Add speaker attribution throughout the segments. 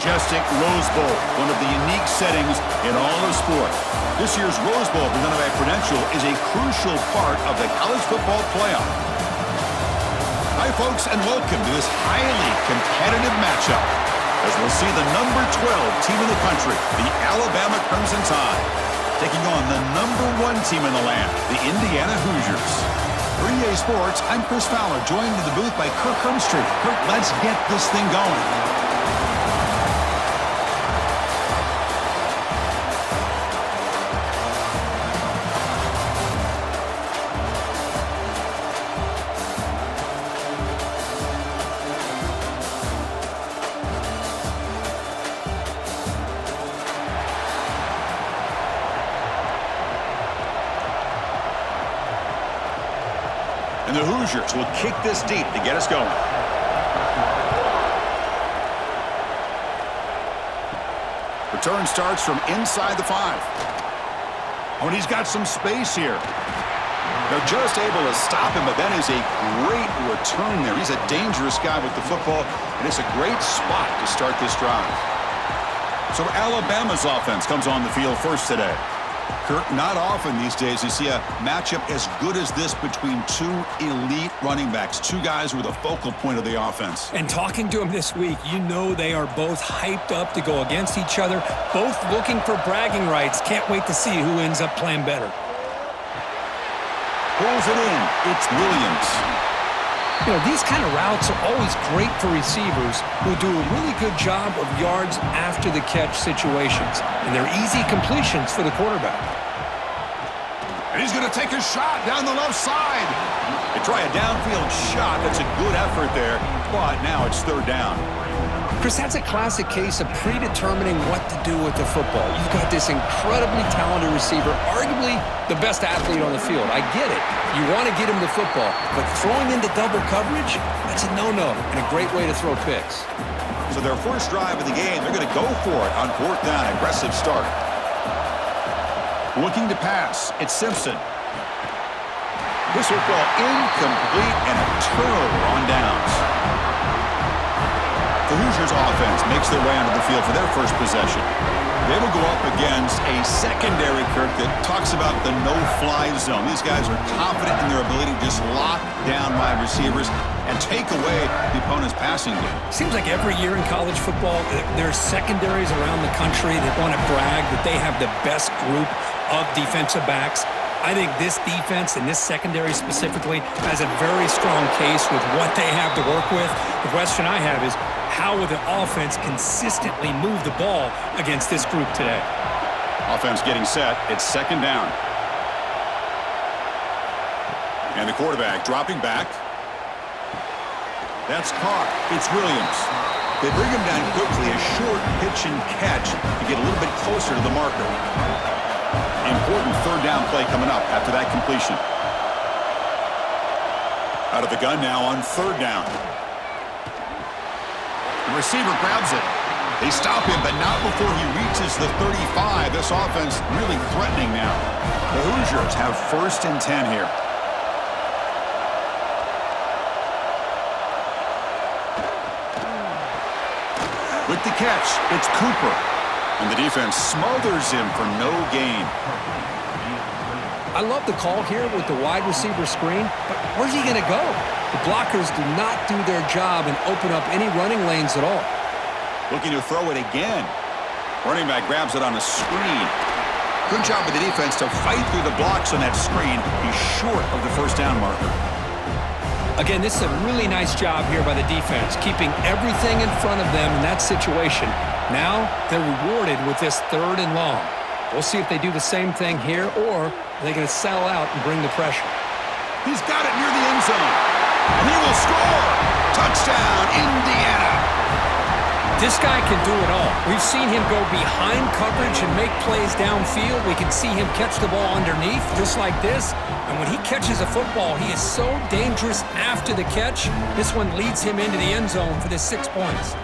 Speaker 1: Majestic Rose Bowl, one of the unique settings in all of sport. This year's Rose Bowl, presented by Prudential, is a crucial part of the college football playoff. Hi, folks, and welcome to this highly competitive matchup, as we'll see the number 12 team in the country, the Alabama Crimson Tide, taking on the number 1 team in the land, the Indiana Hoosiers. For EA Sports, I'm Chris Fowler, joined in the booth by Kirk Hermstreet. Kirk, let's get this thing going. And the Hoosiers will kick this deep to get us going. Return starts from inside the 5. Oh, and he's got some space here. They're just able to stop him, but that is a great return there. He's a dangerous guy with the football, and it's a great spot to start this drive. So Alabama's offense comes on the field first today. Kirk, not often these days you see a matchup as good as this between two elite running backs, two guys with a focal point of the offense.
Speaker 2: And talking to them this week, you know they are both hyped up to go against each other, both looking for bragging rights. Can't wait to see who ends up playing better.
Speaker 1: Pulls it in. It's Williams.
Speaker 2: You know, these kind of routes are always great for receivers who do a really good job of yards after the catch situations. And they're easy completions for the quarterback.
Speaker 1: And he's going to take a shot down the left side. They try a downfield shot. That's a good effort there, but now it's third down.
Speaker 2: Chris, that's a classic case of predetermining what to do with the football. You've got this incredibly talented receiver, arguably the best athlete on the field. I get it. You want to get him the football, but throwing into double coverage, that's a no-no and a great way to throw picks.
Speaker 1: So their first drive of the game, they're going to go for it on fourth down. Aggressive start. Looking to pass. It's Simpson. This will fall incomplete and a turnover on downs. The Hoosiers offense makes their way onto the field for their first possession. They will go up against a secondary, Kirk, that talks about the no-fly zone. These guys are confident in their ability to just lock down wide receivers and take away the opponent's passing game.
Speaker 2: Seems like every year in college football, there's secondaries around the country that want to brag that they have the best group of defensive backs. I think this defense and this secondary specifically has a very strong case with what they have to work with. The question I have is, how will the offense consistently move the ball against this group today?
Speaker 1: Offense getting set. It's second down. And the quarterback dropping back. That's caught. It's Williams. They bring him down quickly. A short pitch and catch to get a little bit closer to the marker. Important third down play coming up after that completion. Out of the gun now on third down. The receiver grabs it. They stop him, but not before he reaches the 35. This offense really threatening now. The Hoosiers have first and 10 here. With the catch, it's Cooper. And the defense smothers him for no gain.
Speaker 2: I love the call here with the wide receiver screen, but where's he going to go? The blockers do not do their job and open up any running lanes at all.
Speaker 1: Looking to throw it again. Running back grabs it on a screen. Good job of the defense to fight through the blocks on that screen. He's short of the first down marker.
Speaker 2: Again, this is a really nice job here by the defense, keeping everything in front of them in that situation. Now they're rewarded with this third and long. We'll see if they do the same thing here, or are they going to settle out and bring the pressure.
Speaker 1: He's got it near the end zone. And he will score. Touchdown, Indiana.
Speaker 2: This guy can do it all. We've seen him go behind coverage and make plays downfield. We can see him catch the ball underneath, just like this. And when he catches a football, he is so dangerous after the catch. This one leads him into the end zone for the 6 points.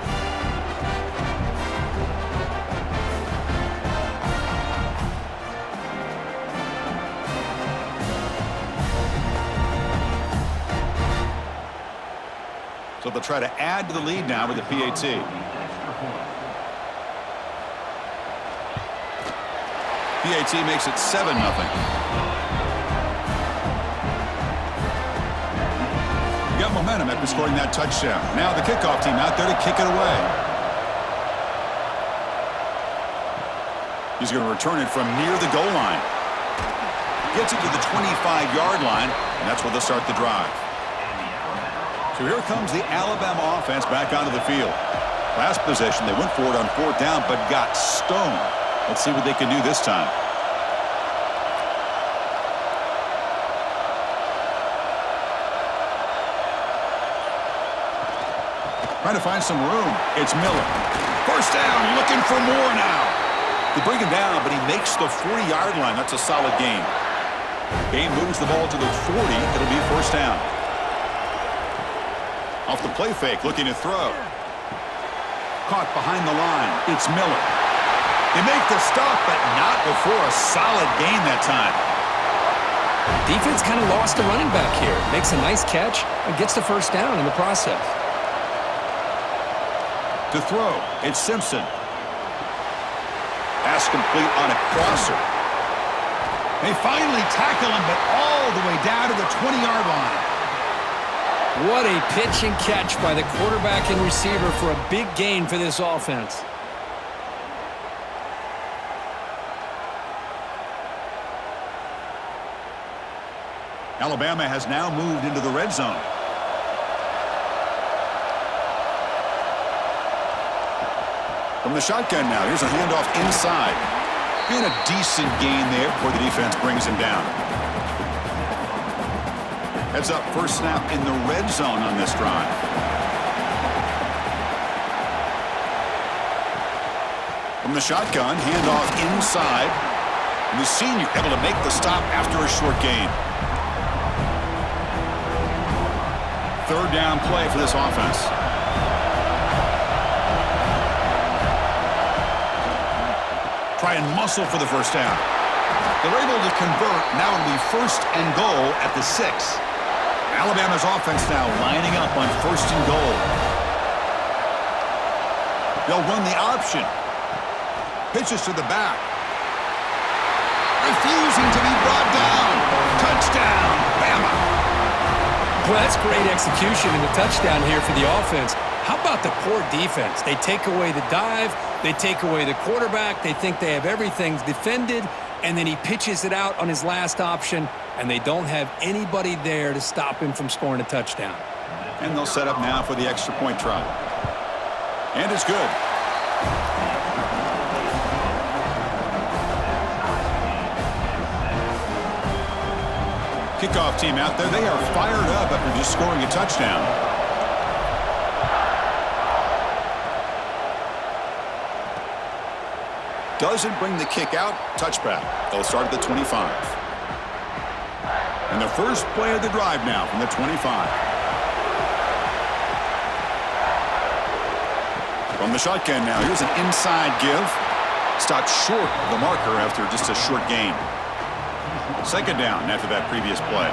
Speaker 1: So they'll try to add to the lead now with the PAT. PAT makes it 7-0. Got momentum after scoring that touchdown. Now the kickoff team out there to kick it away. He's going to return it from near the goal line. Gets it to the 25-yard line, and that's where they'll start the drive. So here comes the Alabama offense back onto the field. Last possession, they went for it on 4th down, but got stoned. Let's see what they can do this time. Trying to find some room. It's Miller. First down, looking for more now. They bring him down, but he makes the 40-yard line. That's a solid gain. Game moves the ball to the 40. It'll be first down. Off the play fake, looking to throw. Caught behind the line. It's Miller. They make the stop, but not before a solid gain that time.
Speaker 2: Defense kind of lost a running back here. Makes a nice catch and gets the first down in the process.
Speaker 1: To throw, it's Simpson. Pass complete on a crosser. They finally tackle him, but all the way down to the 20-yard line.
Speaker 2: What a pitch and catch by the quarterback and receiver for a big gain for this offense.
Speaker 1: Alabama has now moved into the red zone. From the shotgun now, here's a handoff inside. And a decent gain there before the defense brings him down. Heads up, first snap in the red zone on this drive. From the shotgun, handoff inside. And the senior able to make the stop after a short gain. 3rd down play for this offense. Try and muscle for the first down. They're able to convert. Now it'll be 1st and goal at the 6. Alabama's offense now lining up on 1st and goal. They'll run the option. Pitches to the back. Refusing to be brought down. Touchdown, Bama.
Speaker 2: Well, that's great execution in the touchdown here for the offense. How about the poor defense? They take away the dive, they take away the quarterback, they think they have everything defended, and then he pitches it out on his last option, and they don't have anybody there to stop him from scoring a touchdown.
Speaker 1: And they'll set up now for the extra point try. And it's good. Kickoff team out there, they are fired up after just scoring a touchdown. Doesn't bring the kick out, touchback. They'll start at the 25. And the first play of the drive now from the 25. From the shotgun now, here's an inside give. Stopped short of the marker after just a short gain. 2nd down after that previous play.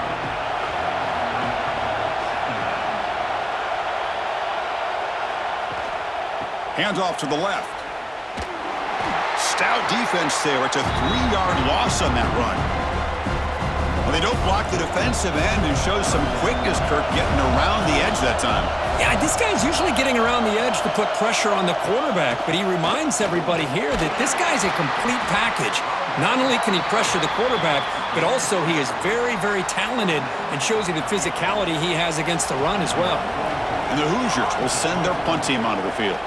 Speaker 1: Hands off to the left. Stout defense there. It's a 3-yard loss on that run. Well, they don't block the defensive end and shows some quickness, Kirk, getting around the edge that time.
Speaker 2: Yeah, this guy's usually getting around the edge to put pressure on the quarterback, but he reminds everybody here that this guy's a complete package. Not only can he pressure the quarterback, but also he is very, very talented and shows you the physicality he has against the run as well.
Speaker 1: And the Hoosiers will send their punt team onto the field.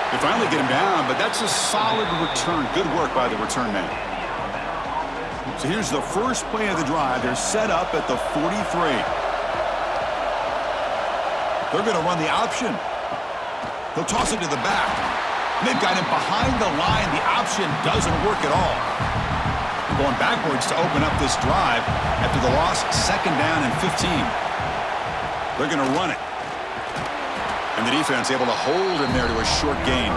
Speaker 1: They finally get him down, but that's a solid return. Good work by the return man. So here's the first play of the drive. They're set up at the 43. They're going to run the option. They'll toss it to the back. They've got him behind the line. The option doesn't work at all. Going backwards to open up this drive after the loss, 2nd down and 15. They're going to run it. And the defense able to hold him there to a short gain.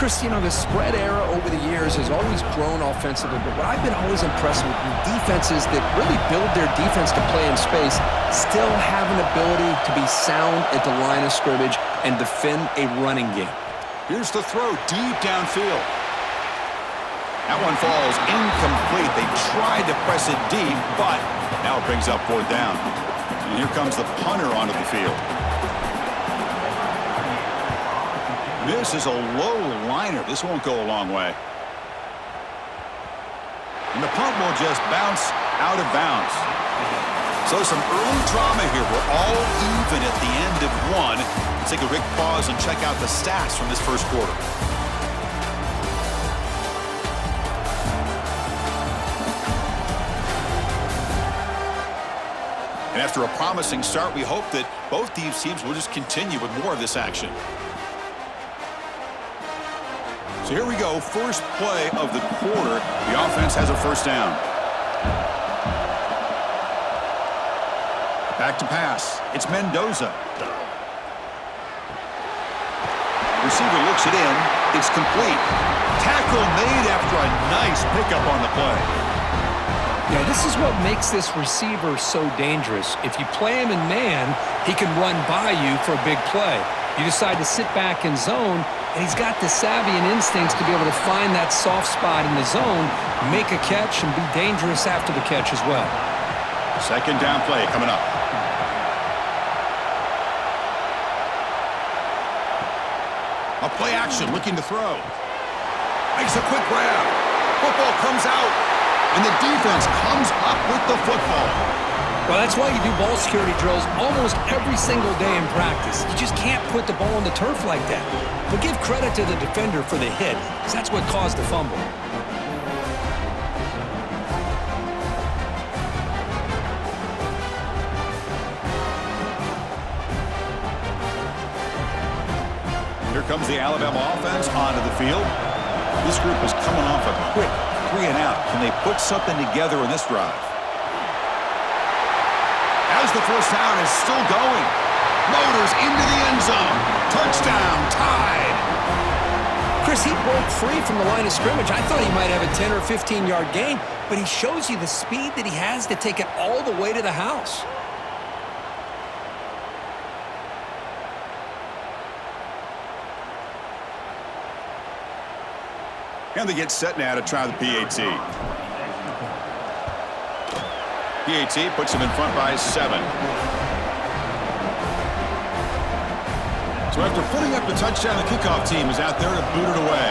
Speaker 2: Chris, the spread era over the years has always grown offensively, but what I've been always impressed with defenses that really build their defense to play in space still have an ability to be sound at the line of scrimmage and defend a running game.
Speaker 1: Here's the throw deep downfield. That one falls incomplete. They tried to press it deep, but now it brings up 4th down. And here comes the punter onto the field. This is a low liner. This won't go a long way. And the punt will just bounce out of bounds. So some early drama here. We're all even at the end of one. Let's take a quick pause and check out the stats from this first quarter. And after a promising start, we hope that both these teams will just continue with more of this action. So here we go, first play of the quarter. The offense has a 1st down. Back to pass. It's Mendoza. Receiver looks it in. It's complete. Tackle made after a nice pickup on the play.
Speaker 2: Yeah, this is what makes this receiver so dangerous. If you play him in man, he can run by you for a big play. You decide to sit back in zone, and he's got the savvy and instincts to be able to find that soft spot in the zone, make a catch, and be dangerous after the catch as well.
Speaker 1: 2nd down play coming up. A play action, looking to throw. Makes a quick grab. Football comes out, and the defense comes up with the football.
Speaker 2: Well, that's why you do ball security drills almost every single day in practice. You just can't put the ball on the turf like that. But give credit to the defender for the hit, because that's what caused the fumble.
Speaker 1: Here comes the Alabama offense onto the field. This group is coming off a quick 3-and-out. Can they put something together in this drive? As the 1st down is still going. Motors into the end zone. Touchdown, tied.
Speaker 2: Chris, he broke free from the line of scrimmage. I thought he might have a 10 or 15-yard gain, but he shows you the speed that he has to take it all the way to the house.
Speaker 1: And they get set now to try the PAT. PAT puts him in front by 7. So after putting up the touchdown, the kickoff team is out there to boot it away.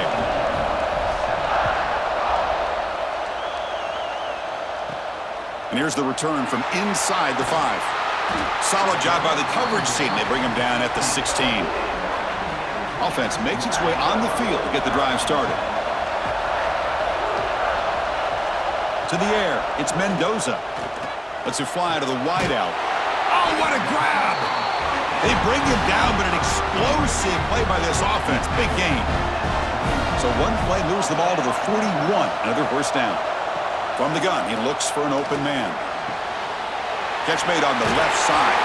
Speaker 1: And here's the return from inside the 5. Solid job by the coverage team. They bring him down at the 16. Offense makes its way on the field to get the drive started. To the air, it's Mendoza. Lets it fly to the wideout. Oh, what a grab! They bring him down, but an explosive play by this offense. Big gain. So one play moves the ball to the 41. Another 1st down. From the gun, he looks for an open man. Catch made on the left side.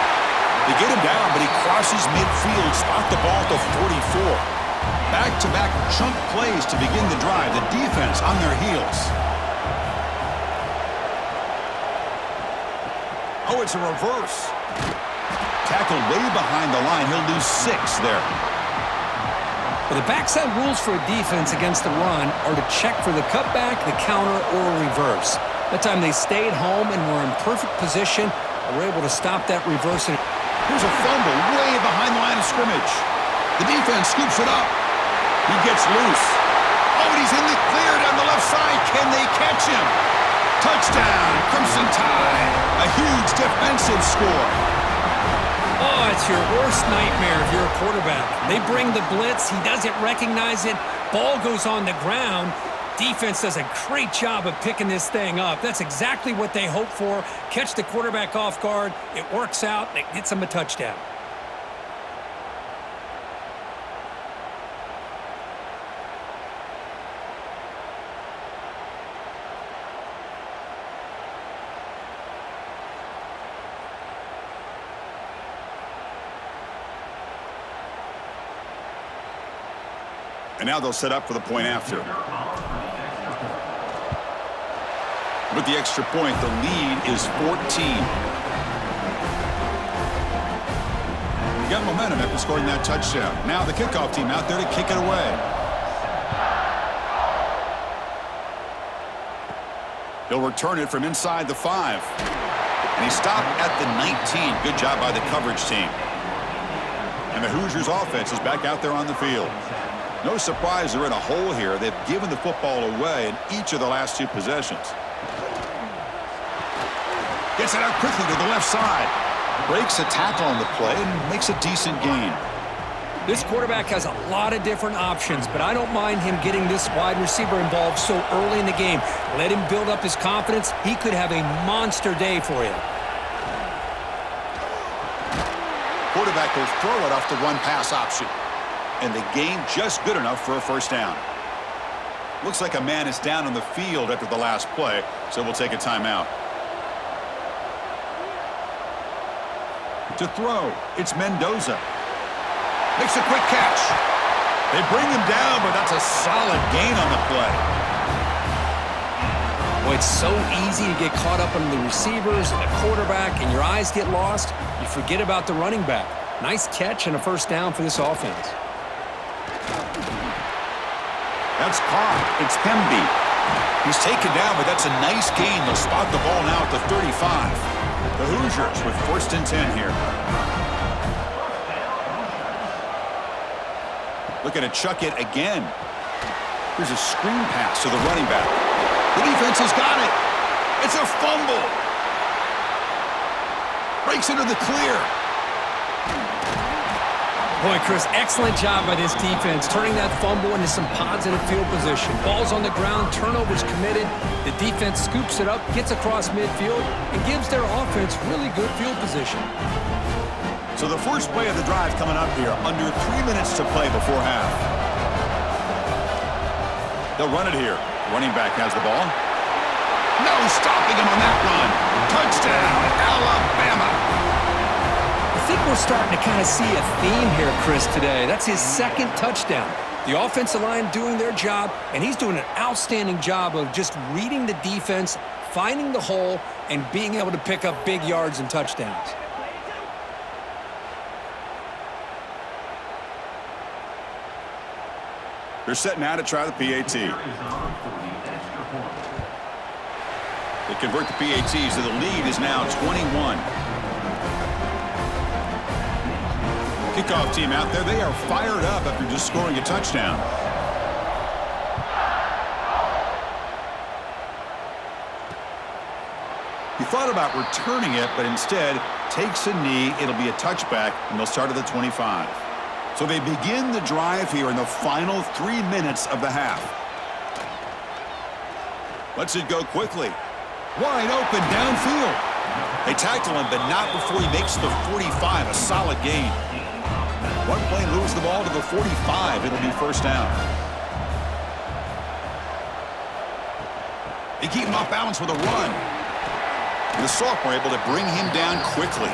Speaker 1: They get him down, but he crosses midfield, spot the ball to 44. Back-to-back chunk plays to begin the drive. The defense on their heels. Oh, it's a reverse. Tackled way behind the line. He'll lose 6 there.
Speaker 2: Well, the backside rules for a defense against the run are to check for the cutback, the counter, or a reverse. That time they stayed home and were in perfect position and were able to stop that reverse.
Speaker 1: Here's a fumble way behind the line of scrimmage. The defense scoops it up. He gets loose. Oh, and he's in the clear down the left side. Can they catch him? Touchdown, Crimson Tide. A huge defensive score.
Speaker 2: Oh, it's your worst nightmare if you're a quarterback. They bring the blitz. He doesn't recognize it. Ball goes on the ground. Defense does a great job of picking this thing up. That's exactly what they hope for. Catch the quarterback off guard. It works out. It gets them a touchdown.
Speaker 1: And now they'll set up for the point after. With the extra point, the lead is 14. You got momentum after scoring that touchdown. Now the kickoff team out there to kick it away. He'll return it from inside the 5. And he stopped at the 19. Good job by the coverage team. And the Hoosiers offense is back out there on the field. No surprise they're in a hole here. They've given the football away in each of the last 2 possessions. Gets it out quickly to the left side. Breaks a tackle on the play and makes a decent gain.
Speaker 2: This quarterback has a lot of different options, but I don't mind him getting this wide receiver involved so early in the game. Let him build up his confidence. He could have a monster day for you.
Speaker 1: Quarterback will throw it off the run-pass option. And the gain just good enough for a first down. Looks like a man is down on the field after the last play, so we'll take a timeout. To throw, it's Mendoza. Makes a quick catch. They bring him down, but that's a solid gain on the play.
Speaker 2: Boy, it's so easy to get caught up on the receivers and the quarterback, and your eyes get lost. You forget about the running back. Nice catch and a first down for this offense.
Speaker 1: That's caught. It's Pemby. He's taken down, but that's a nice gain. They'll spot the ball now at the 35. The Hoosiers with 1st and 10 here. Looking to chuck it again. Here's a screen pass to the running back. The defense has got it. It's a fumble. Breaks into the clear.
Speaker 2: Boy, Chris, excellent job by this defense, turning that fumble into some positive field position. Ball's on the ground, turnovers committed. The defense scoops it up, gets across midfield, and gives their offense really good field position.
Speaker 1: So the first play of the drive coming up here, under 3 minutes to play before half. They'll run it here. Running back has the ball. No stopping him on that run. Touchdown, Alabama.
Speaker 2: I think we're starting to kind of see a theme here, Chris, today. That's his 2nd touchdown. The offensive line doing their job, and he's doing an outstanding job of just reading the defense, finding the hole, and being able to pick up big yards and touchdowns.
Speaker 1: They're set now to try the PAT. They convert the PAT, so the lead is now 21. Kickoff team out there, they are fired up after just scoring a touchdown. He thought about returning it, but instead takes a knee. It'll be a touchback, and they'll start at the 25. So they begin the drive here in the final 3 minutes of the half. Lets it go quickly. Wide open downfield. They tackle him, but not before he makes the 45, a solid gain. One play moves the ball to the 45. It'll be first down. They keep him off balance with a run. And the sophomore able to bring him down quickly.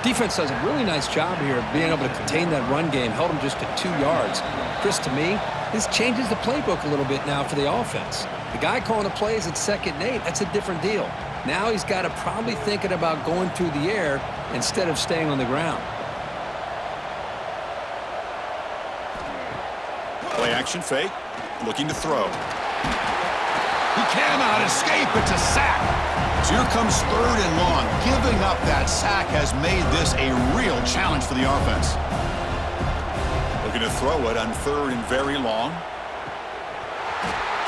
Speaker 2: Defense does a really nice job here of being able to contain that run game, held him just to 2 yards. Chris, to me, this changes the playbook a little bit now for the offense. The guy calling the plays at 2nd and 8, that's a different deal. Now he's got to probably thinking about going through the air instead of staying on the ground.
Speaker 1: Play action fake, looking to throw. He cannot escape. It's a sack. So here comes 3rd and long. Giving up that sack has made this a real challenge for the offense. Looking to throw it on 3rd and very long.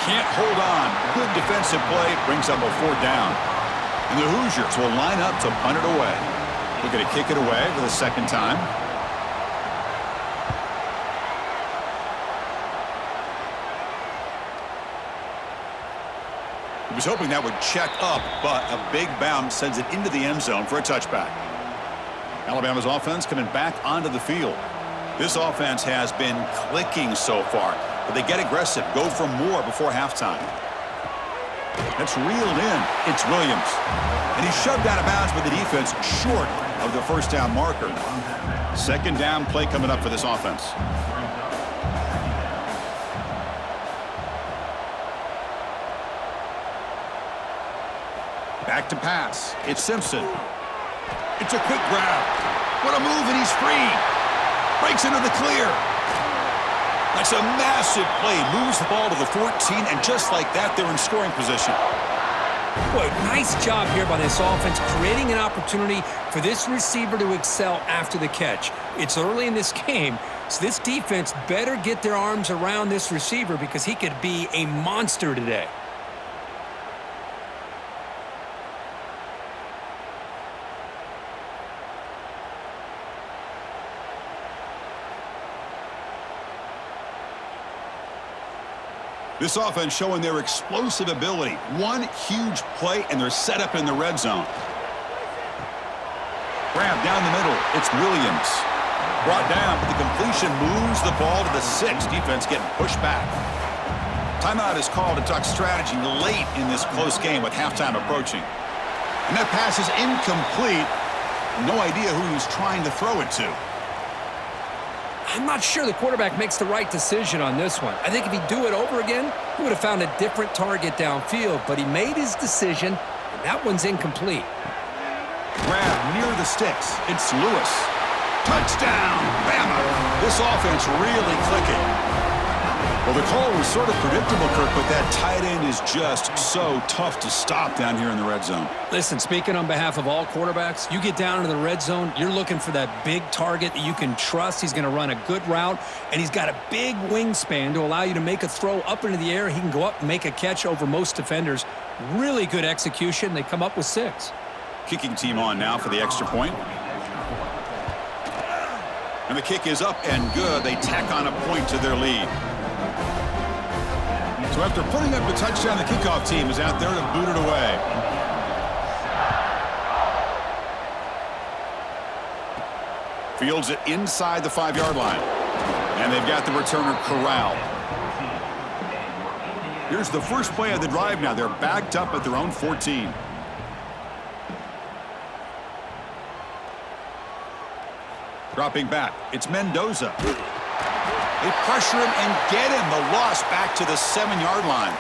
Speaker 1: Can't hold on. Good defensive play. Brings up a 4th down. And the Hoosiers will line up to punt it away. Looking to kick it away for the 2nd time. He was hoping that would check up, but a big bounce sends it into the end zone for a touchback. Alabama's offense coming back onto the field. This offense has been clicking so far, but they get aggressive, go for more before halftime. That's reeled in. It's Williams. And he's shoved out of bounds by the defense short of the first down marker. 2nd down play coming up for this offense. Back to pass. It's Simpson. It's a quick grab. What a move, and he's free. Breaks into the clear. That's a massive play. Moves the ball to the 14, and just like that, they're in scoring position.
Speaker 2: Boy, nice job here by this offense, creating an opportunity for this receiver to excel after the catch. It's early in this game, so this defense better get their arms around this receiver because he could be a monster today.
Speaker 1: This offense showing their explosive ability. One huge play, and they're set up in the red zone. Grab down the middle. It's Williams. Brought down, but the completion moves the ball to the 6. Defense getting pushed back. Timeout is called to talk strategy late in this close game with halftime approaching. And that pass is incomplete. No idea who he was trying to throw it to.
Speaker 2: I'm not sure the quarterback makes the right decision on this one. I think if he'd do it over again, he would have found a different target downfield, but he made his decision, and that one's incomplete.
Speaker 1: Grab near the sticks. It's Lewis. Touchdown, Bama. This offense really clicking. Well, the call was sort of predictable, Kirk, but that tight end is just so tough to stop down here in the red zone.
Speaker 2: Listen, speaking on behalf of all quarterbacks, you get down into the red zone, you're looking for that big target that you can trust. He's going to run a good route, and he's got a big wingspan to allow you to make a throw up into the air. He can go up and make a catch over most defenders. Really good execution. They come up with 6.
Speaker 1: Kicking team on now for the extra point. And the kick is up and good. They tack on a point to their lead. So after putting up the touchdown, the kickoff team is out there to boot it away. Fields it inside the 5-yard line. And they've got the returner corralled. Here's the first play of the drive now. They're backed up at their own 14. Dropping back. It's Mendoza. They pressure him and get him. The loss back to the 7-yard line.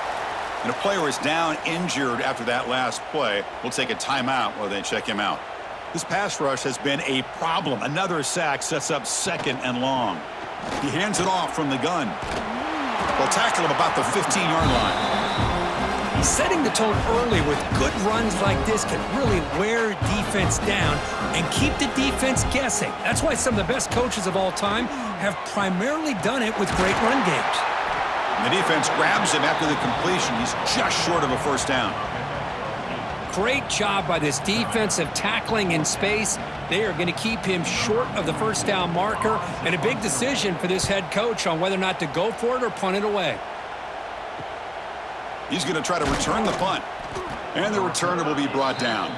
Speaker 1: And a player is down injured after that last play. We'll take a timeout while they check him out. This pass rush has been a problem. Another sack sets up 2nd and long. He hands it off from the gun. They'll tackle him about the 15-yard line.
Speaker 2: He's setting the tone early with good runs like this can really wear defense down and keep the defense guessing. That's why some of the best coaches of all time have primarily done it with great run games.
Speaker 1: And the defense grabs him after the completion. He's just short of a first down.
Speaker 2: Great job by this defensive tackling in space. They are going to keep him short of the first down marker, and a big decision for this head coach on whether or not to go for it or punt it away.
Speaker 1: He's going to try to return the punt. And the returner will be brought down.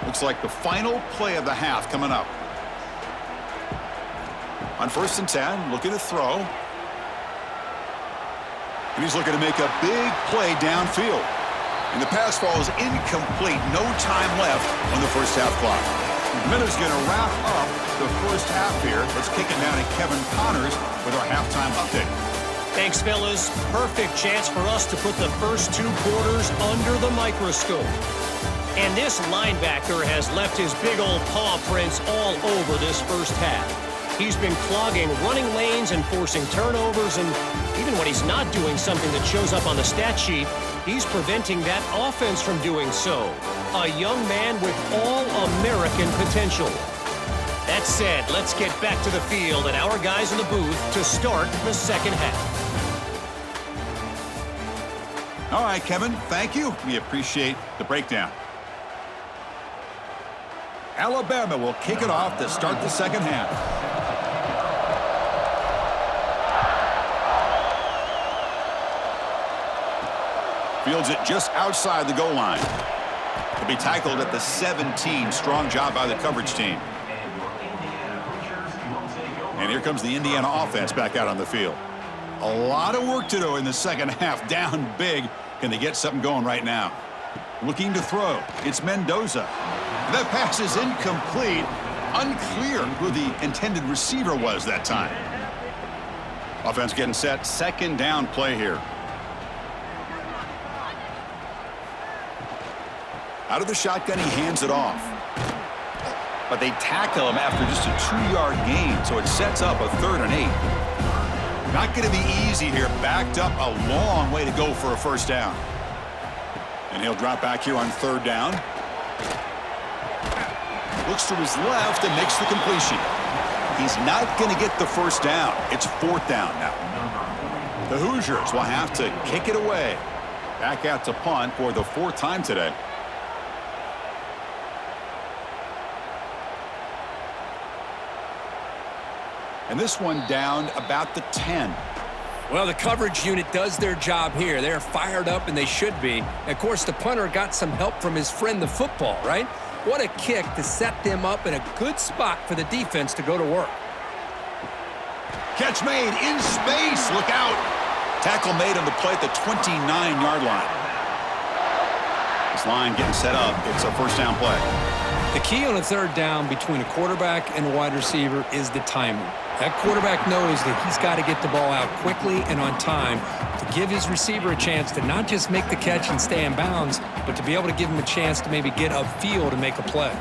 Speaker 1: Looks like the final play of the half coming up. On 1st and 10, looking to throw. And he's looking to make a big play downfield. And the pass falls incomplete. No time left on the first half clock. Miller's going to wrap up the first half here. Let's kick it down to Kevin Connors with our halftime update.
Speaker 3: Thanks, fellas. Perfect chance for us to put the first 2 quarters under the microscope. And this linebacker has left his big old paw prints all over this first half. He's been clogging running lanes and forcing turnovers, and even when he's not doing something that shows up on the stat sheet, he's preventing that offense from doing so. A young man with all-American potential. That said, let's get back to the field and our guys in the booth to start the second half.
Speaker 1: All right, Kevin, thank you. We appreciate the breakdown. Alabama will kick it off to start the second half. Fields it just outside the goal line. He'll be tackled at the 17. Strong job by the coverage team. And here comes the Indiana offense back out on the field. A lot of work to do in the second half. Down big. Can they get something going right now? Looking to throw. It's Mendoza. That pass is incomplete. Unclear who the intended receiver was that time. Offense getting set. Second down play here. Out of the shotgun, he hands it off. But they tackle him after just a 2-yard gain, so it sets up a 3rd and 8. Not going to be easy here. Backed up a long way to go for a first down. And he'll drop back here on 3rd down. Looks to his left and makes the completion. He's not going to get the first down. It's 4th down now. The Hoosiers will have to kick it away. Back out to punt for the 4th time today. And this one down about the 10.
Speaker 2: Well, the coverage unit does their job here. They're fired up, and they should be. Of course, the punter got some help from his friend, the football, right? What a kick to set them up in a good spot for the defense to go to work.
Speaker 1: Catch made in space. Look out. Tackle made on the play at the 29-yard line. This line getting set up. It's a first down play.
Speaker 2: The key on a 3rd down between a quarterback and a wide receiver is the timing. That quarterback knows that he's got to get the ball out quickly and on time to give his receiver a chance to not just make the catch and stay in bounds, but to be able to give him a chance to maybe get upfield and make a play.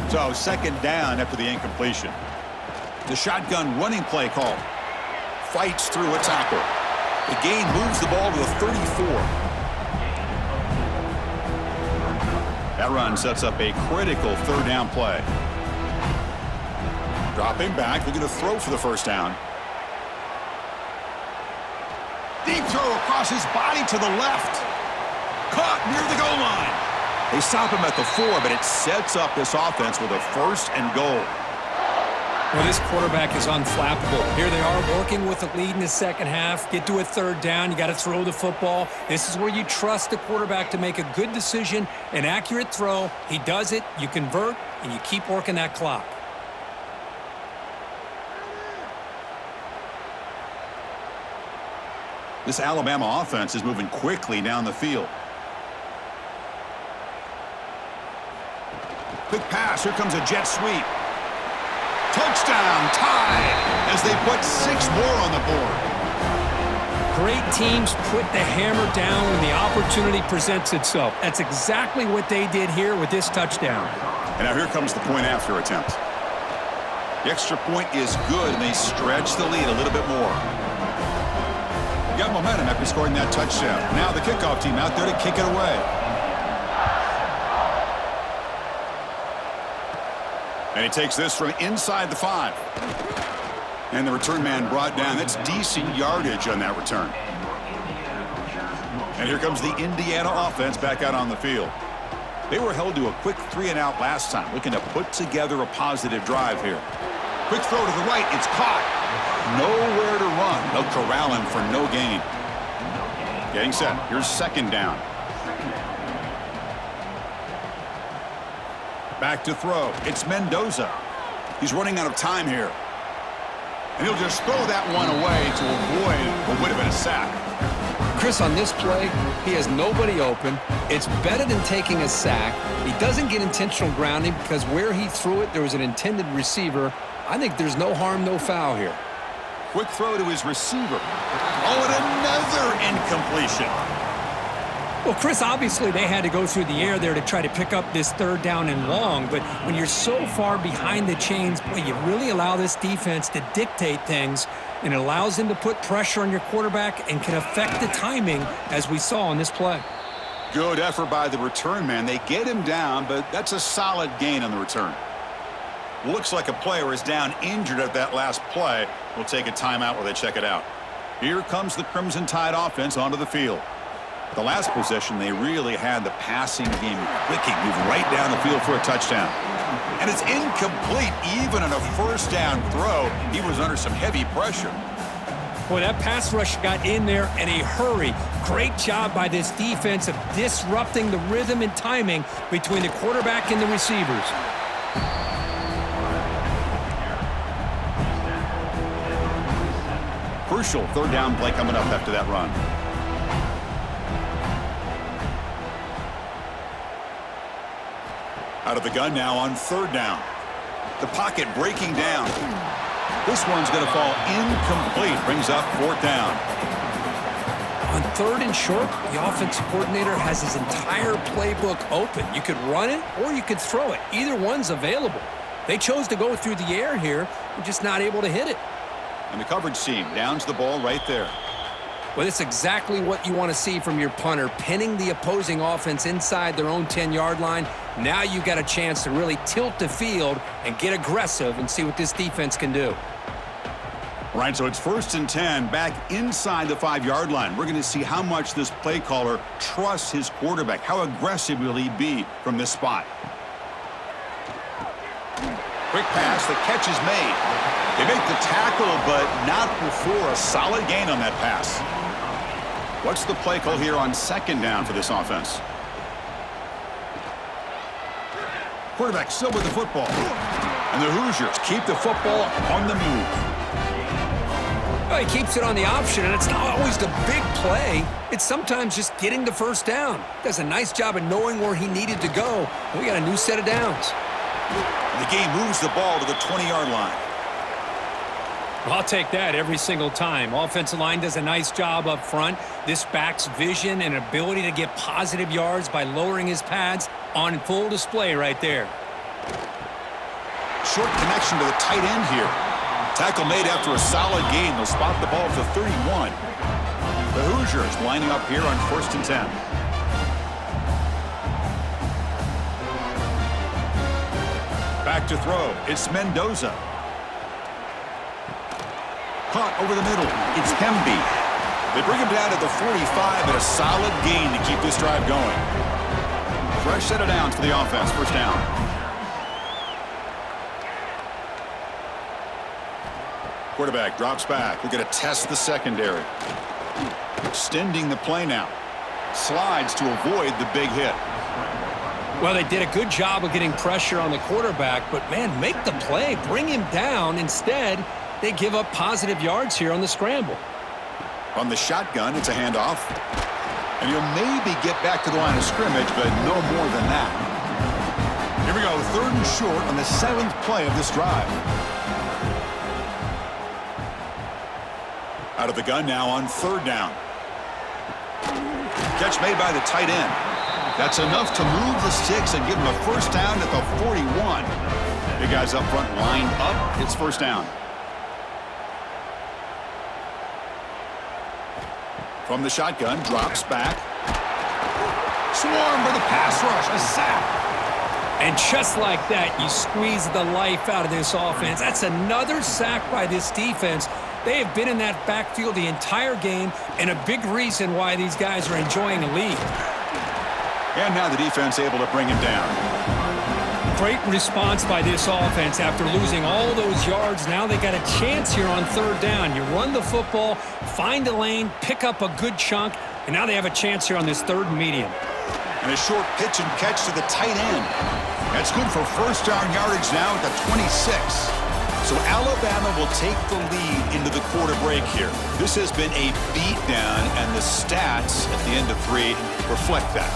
Speaker 1: So 2nd down after the incompletion. The shotgun running play call. Fights through a tackle. The gain moves the ball to the 34. That run sets up a critical 3rd down play. Dropping back, looking to throw for the first down. Deep throw across his body to the left. Caught near the goal line. They stop him at the 4, but it sets up this offense with a 1st and goal.
Speaker 2: Well, this quarterback is unflappable. Here they are working with the lead in the second half. Get to a 3rd down. You got to throw the football. This is where you trust the quarterback to make a good decision, an accurate throw. He does it, you convert, and you keep working that clock.
Speaker 1: This Alabama offense is moving quickly down the field. Quick pass. Here comes a jet sweep. Touchdown, tied, as they put 6 more on the board.
Speaker 2: Great teams put the hammer down when the opportunity presents itself. That's exactly what they did here with this touchdown.
Speaker 1: And now here comes the point after attempt. The extra point is good, and they stretch the lead a little bit more. You got momentum after scoring that touchdown. Now the kickoff team out there to kick it away. And he takes this from inside the 5. And the return man brought down. That's decent yardage on that return. And here comes the Indiana offense back out on the field. They were held to a quick 3-and-out last time, looking to put together a positive drive here. Quick throw to the right. It's caught. Nowhere to run. They'll corral him for no gain. Getting set. Here's 2nd down. Back to throw. It's Mendoza. He's running out of time here. And he'll just throw that one away to avoid what would have been a sack.
Speaker 2: Chris, on this play, he has nobody open. It's better than taking a sack. He doesn't get intentional grounding because where he threw it, there was an intended receiver. I think there's no harm, no foul here.
Speaker 1: Quick throw to his receiver. Oh, and another incompletion.
Speaker 2: Well, Chris, obviously they had to go through the air there to try to pick up this 3rd down and long, but when you're so far behind the chains, boy, you really allow this defense to dictate things, and it allows them to put pressure on your quarterback and can affect the timing, as we saw on this play.
Speaker 1: Good effort by the return man. They get him down, but that's a solid gain on the return. Looks like a player is down injured at that last play. We'll take a timeout while they check it out. Here comes the Crimson Tide offense onto the field. The last possession, they really had the passing game clicking, moved right down the field for a touchdown. And it's incomplete, even on a first down throw. He was under some heavy pressure.
Speaker 2: Boy, that pass rush got in there in a hurry. Great job by this defense of disrupting the rhythm and timing between the quarterback and the receivers.
Speaker 1: Crucial 3rd down play coming up after that run. Out of the gun now on 3rd down. The pocket breaking down. This one's going to fall incomplete. Brings up 4th down.
Speaker 2: On 3rd and short, the offensive coordinator has his entire playbook open. You could run it or you could throw it. Either one's available. They chose to go through the air here. They're just not able to hit it.
Speaker 1: And the coverage team downs the ball right there.
Speaker 2: Well, that's exactly what you want to see from your punter, pinning the opposing offense inside their own 10-yard line. Now you've got a chance to really tilt the field and get aggressive and see what this defense can do.
Speaker 1: Right, so it's 1st and 10 back inside the 5-yard line. We're going to see how much this play caller trusts his quarterback. How aggressive will he be from this spot? Quick pass, the catch is made. They make the tackle, but not before a solid gain on that pass. What's the play call here on 2nd down for this offense? Quarterback still with the football. And the Hoosiers keep the football on the move.
Speaker 2: Well, he keeps it on the option, and it's not always the big play. It's sometimes just getting the 1st down. Does a nice job of knowing where he needed to go. We got a new set of downs.
Speaker 1: The game moves the ball to the 20-yard line.
Speaker 2: I'll take that every single time. Offensive line does a nice job up front. This back's vision and ability to get positive yards by lowering his pads on full display right there.
Speaker 1: Short connection to the tight end here. Tackle made after a solid gain. They'll spot the ball at the 31. The Hoosiers lining up here on 1st and 10. Back to throw. It's Mendoza. Caught over the middle. It's Hemby. They bring him down to the 45, and a solid gain to keep this drive going. Fresh set of downs for the offense. 1st down. Quarterback drops back. We're going to test the secondary. Extending the play now. Slides to avoid the big hit.
Speaker 2: Well, they did a good job of getting pressure on the quarterback, but, man, make the play. Bring him down. Instead, they give up positive yards here on the scramble.
Speaker 1: On the shotgun, it's a handoff. And he'll maybe get back to the line of scrimmage, but no more than that. Here we go, 3rd and short on the 7th play of this drive. Out of the gun now on 3rd down. Catch made by the tight end. That's enough to move the sticks and give him a 1st down at the 41. The guys up front lined up. It's 1st down. From the shotgun, drops back. Swarm for the pass rush, a sack.
Speaker 2: And just like that, you squeeze the life out of this offense. That's another sack by this defense. They have been in that backfield the entire game, and a big reason why these guys are enjoying a lead.
Speaker 1: And now the defense able to bring him down.
Speaker 2: Great response by this offense after losing all those yards. Now they got a chance here on 3rd down. You run the football, find a lane, pick up a good chunk, and now they have a chance here on this 3rd and medium.
Speaker 1: And a short pitch and catch to the tight end. That's good for 1st down yardage now at the 26. So Alabama will take the lead into the quarter break here. This has been a beatdown, and the stats at the end of 3 reflect that.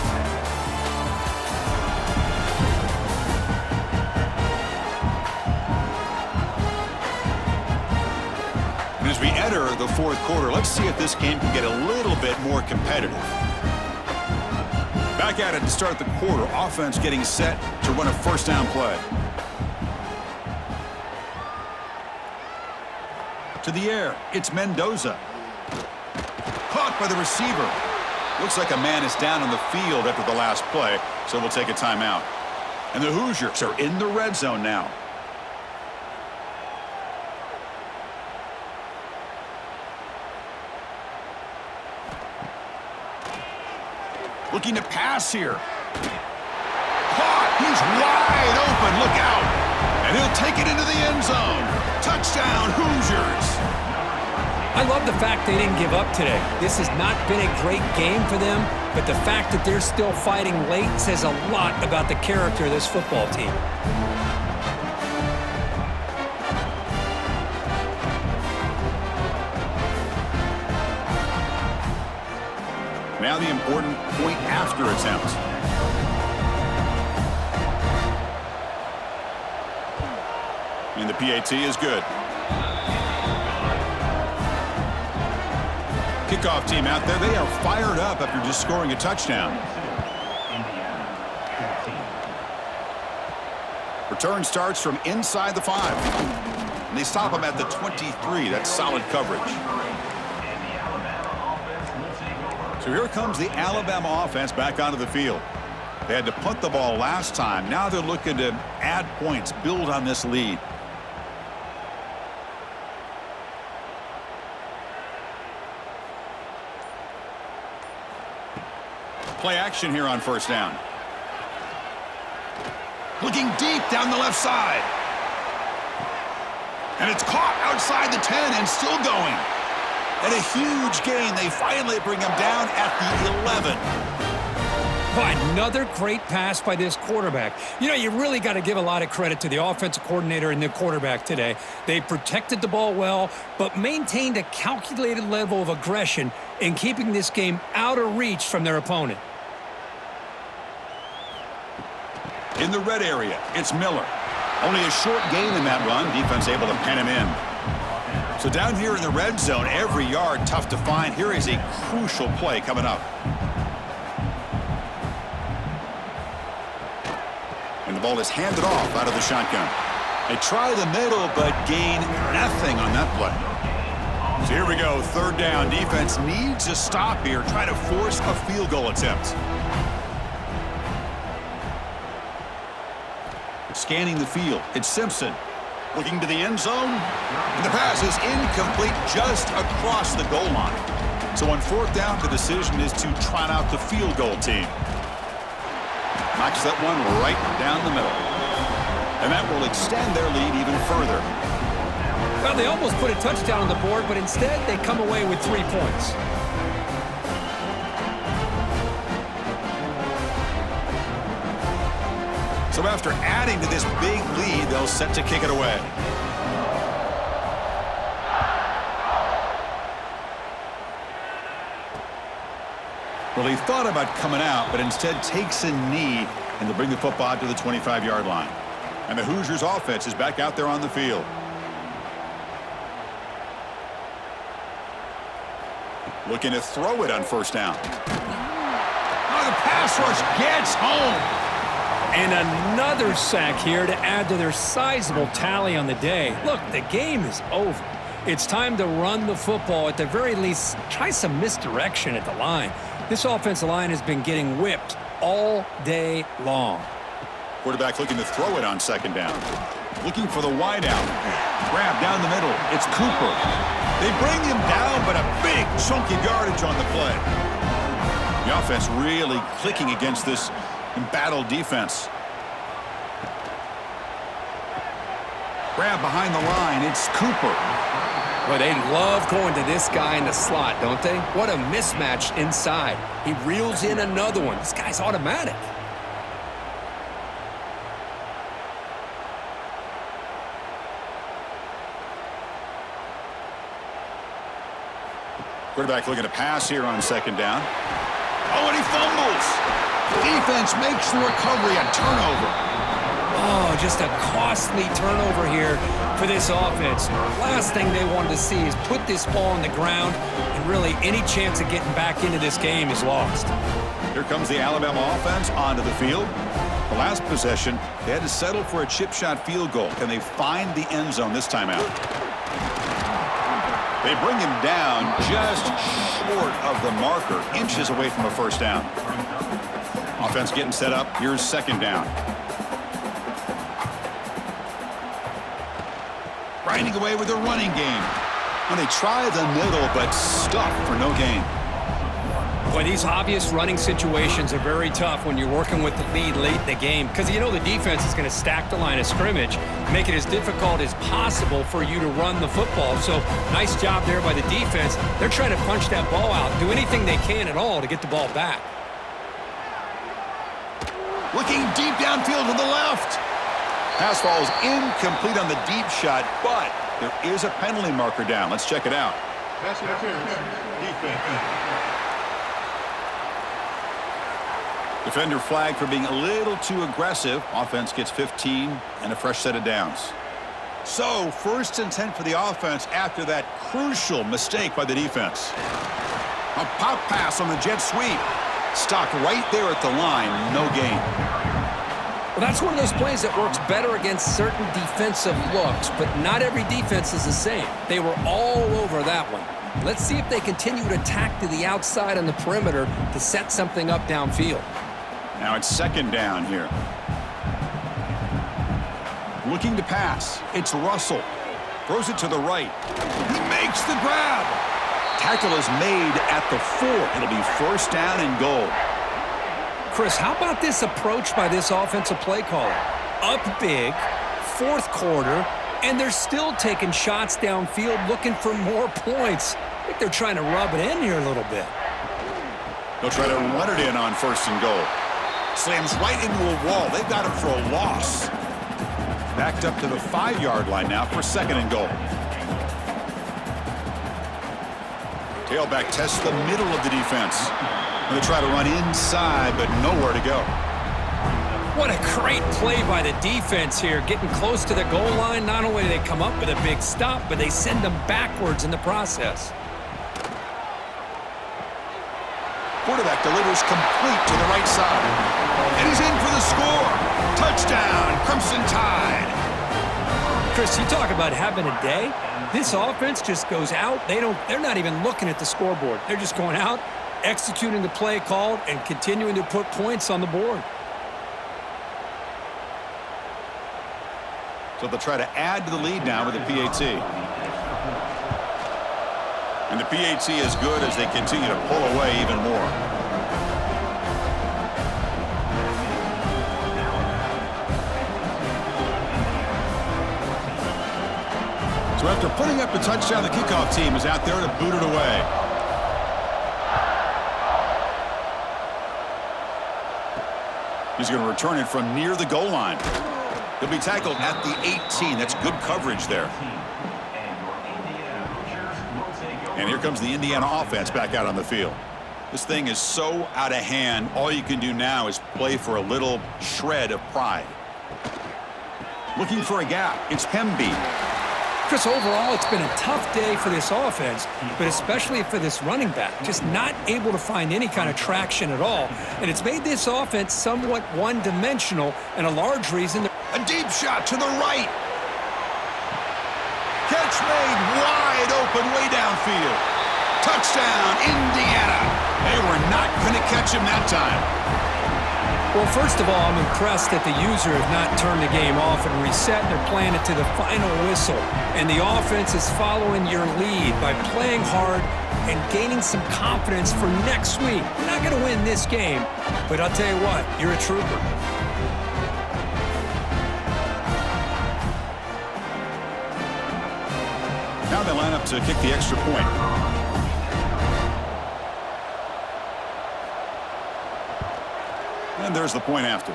Speaker 1: And as we enter the 4th quarter, let's see if this game can get a little bit more competitive. Back at it to start the quarter. Offense getting set to run a 1st down play. To the air, it's Mendoza. Caught by the receiver. Looks like a man is down on the field after the last play, so we'll take a timeout. And the Hoosiers are in the red zone now. Looking to pass here. Caught! He's wide open. Look out! And he'll take it into the end zone. Touchdown, Hoosiers!
Speaker 2: I love the fact they didn't give up today. This has not been a great game for them, but the fact that they're still fighting late says a lot about the character of this football team.
Speaker 1: Now the important point after attempt. And the PAT is good. Kickoff team out there, they are fired up after just scoring a touchdown. Return starts from inside the 5. And they stop him at the 23. That's solid coverage. So here comes the Alabama offense back onto the field. They had to punt the ball last time. Now they're looking to add points, build on this lead. Play action here on first down. Looking deep down the left side. And it's caught outside the 10 and still going. And a huge gain. They finally bring him down at the 11.
Speaker 2: Another great pass by this quarterback. You know, you really got to give a lot of credit to the offensive coordinator and the quarterback today. They protected the ball well, but maintained a calculated level of aggression in keeping this game out of reach from their opponent.
Speaker 1: In the red area, it's Miller. Only a short gain in that run. Defense able to pen him in. So down here in the red zone, every yard tough to find. Here is a crucial play coming up. And the ball is handed off out of the shotgun. They try the middle, but gain nothing on that play. So here we go, third down. Defense needs a stop here. Try to force a field goal attempt. Scanning the field, it's Simpson. Looking to the end zone. And the pass is incomplete just across the goal line. So on fourth down, the decision is to trot out the field goal team. Knocks that one right down the middle. And that will extend their lead even further.
Speaker 2: Well, they almost put a touchdown on the board, but instead they come away with 3 points.
Speaker 1: So after adding to this big lead, they'll set to kick it away. Well, he thought about coming out, but instead takes a knee, and they'll bring the football to the 25-yard line. And the Hoosiers offense is back out there on the field. Looking to throw it on first down. Oh, the pass rush gets home.
Speaker 2: And another sack here to add to their sizable tally on the day. Look, the game is over. It's time to run the football. At the very least, try some misdirection at the line. This offensive line has been getting whipped all day long.
Speaker 1: Quarterback looking to throw it on second down. Looking for the wideout. Grab down the middle. It's Cooper. They bring him down, but a big chunky yardage on the play. The offense really clicking against this embattled defense. Grab behind the line. It's Cooper.
Speaker 2: Well, they love going to this guy in the slot, don't they? What a mismatch inside. He reels in another one. This guy's automatic.
Speaker 1: Quarterback looking to pass here on second down. Oh, and he fumbles. Defense makes the recovery, a turnover.
Speaker 2: Oh, just a costly turnover here for this offense. Last thing they wanted to see is put this ball on the ground, and really any chance of getting back into this game is lost.
Speaker 1: Here comes the Alabama offense onto the field. The last possession, they had to settle for a chip shot field goal. Can they find the end zone this time out? They bring him down just short of the marker, inches away from a first down. Offense getting set up. Here's second down. Grinding away with a running game. And they try the middle, but stuff for no gain.
Speaker 2: Boy, these obvious running situations are very tough when you're working with the lead late in the game, because you know the defense is going to stack the line of scrimmage, make it as difficult as possible for you to run the football. So nice job there by the defense. They're trying to punch that ball out, do anything they can at all to get the ball back.
Speaker 1: Looking deep downfield to the left. Pass falls incomplete on the deep shot, but there is a penalty marker down. Let's check it out.
Speaker 4: Pass interference. Defense.
Speaker 1: Defender flag for being a little too aggressive. Offense gets 15 and a fresh set of downs. So, first and 10 for the offense after that crucial mistake by the defense. A pop pass on the jet sweep. Stopped right there at the line. No gain.
Speaker 2: Well, that's one of those plays that works better against certain defensive looks, but not every defense is the same. They were all over that one. Let's see if they continue to attack to the outside on the perimeter to set something up downfield.
Speaker 1: Now it's second down here. Looking to pass. It's Russell. Throws it to the right. He makes the grab. Tackle is made at the 4. It'll be first down and goal.
Speaker 2: Chris, how about this approach by this offensive play caller? Up big, fourth quarter, and they're still taking shots downfield looking for more points. I think they're trying to rub it in here a little bit.
Speaker 1: They'll try to run it in on first and goal. Slams right into a wall. They've got him for a loss. Backed up to the 5-yard line now for second and goal. Tailback tests the middle of the defense. They try to run inside, but nowhere to go.
Speaker 2: What a great play by the defense here, getting close to the goal line. Not only do they come up with a big stop, but they send them backwards in the process.
Speaker 1: Quarterback delivers complete to the right side. And he's in for the score. Touchdown, Crimson Tide.
Speaker 2: Chris, you talk about having a day. This offense just goes out. They're not even looking at the scoreboard. They're just going out, executing the play called, and continuing to put points on the board.
Speaker 1: So they'll try to add to the lead now with the PAT. And the PAT is good as they continue to pull away even more. So after putting up a touchdown, the kickoff team is out there to boot it away. He's going to return it from near the goal line. He'll be tackled at the 18. That's good coverage there. And here comes the Indiana offense back out on the field. This thing is so out of hand, all you can do now is play for a little shred of pride. Looking for a gap. It's Hemby.
Speaker 2: Chris, overall, it's been a tough day for this offense, but especially for this running back. Just not able to find any kind of traction at all. And it's made this offense somewhat one-dimensional, and a large reason.
Speaker 1: A deep shot to the right. Catch made wide open way downfield. Touchdown, Indiana. They were not going to catch him that time.
Speaker 2: Well, first of all, I'm impressed that the Hoosiers have not turned the game off and reset. They're playing it to the final whistle. And the offense is following your lead by playing hard and gaining some confidence for next week. You're not going to win this game, but I'll tell you what, you're a trooper.
Speaker 1: Now they line up to kick the extra point. And there's the point after.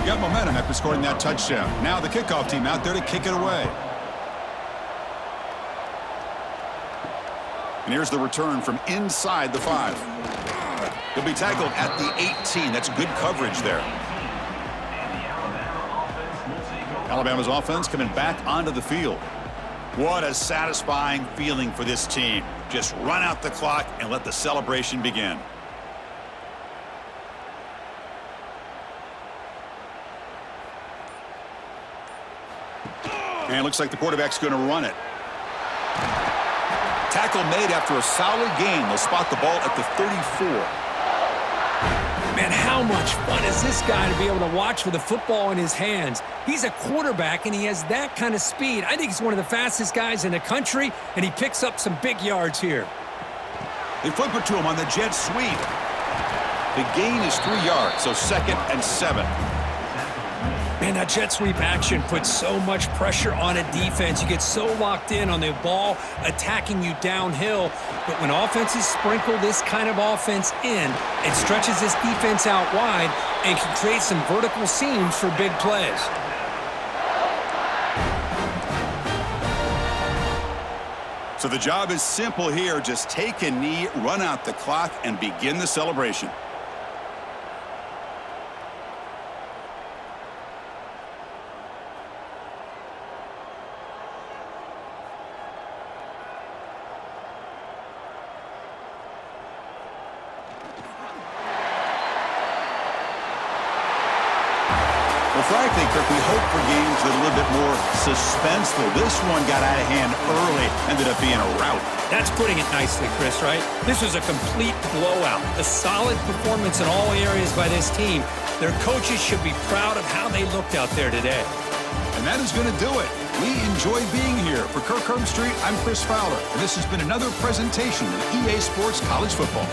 Speaker 1: Got momentum after scoring that touchdown. Now the kickoff team out there to kick it away. And here's the return from inside the 5. He'll be tackled at the 18. That's good coverage there. Alabama's offense coming back onto the field. What a satisfying feeling for this team. Just run out the clock and let the celebration begin. And it looks like the quarterback's going to run it. Tackle made after a solid gain. They'll spot the ball at the 34.
Speaker 2: Man, how much fun is this guy to be able to watch with a football in his hands? He's a quarterback, and he has that kind of speed. I think he's one of the fastest guys in the country, and he picks up some big yards here.
Speaker 1: They flip it to him on the jet sweep. The gain is 3 yards, so 2nd and 7.
Speaker 2: Man, that jet sweep action puts so much pressure on a defense. You get so locked in on the ball attacking you downhill. But when offenses sprinkle this kind of offense in, it stretches this defense out wide and can create some vertical seams for big plays.
Speaker 1: So the job is simple here. Just take a knee, run out the clock, and begin the celebration. Well, frankly, Kirk, we hope for games that are a little bit more suspenseful. This one got out of hand early, ended up being a rout.
Speaker 2: That's putting it nicely, Chris, right? This was a complete blowout. A solid performance in all areas by this team. Their coaches should be proud of how they looked out there today.
Speaker 1: And that is going to do it. We enjoy being here. For Kirk Herbstreit, I'm Chris Fowler, and this has been another presentation of EA Sports College Football.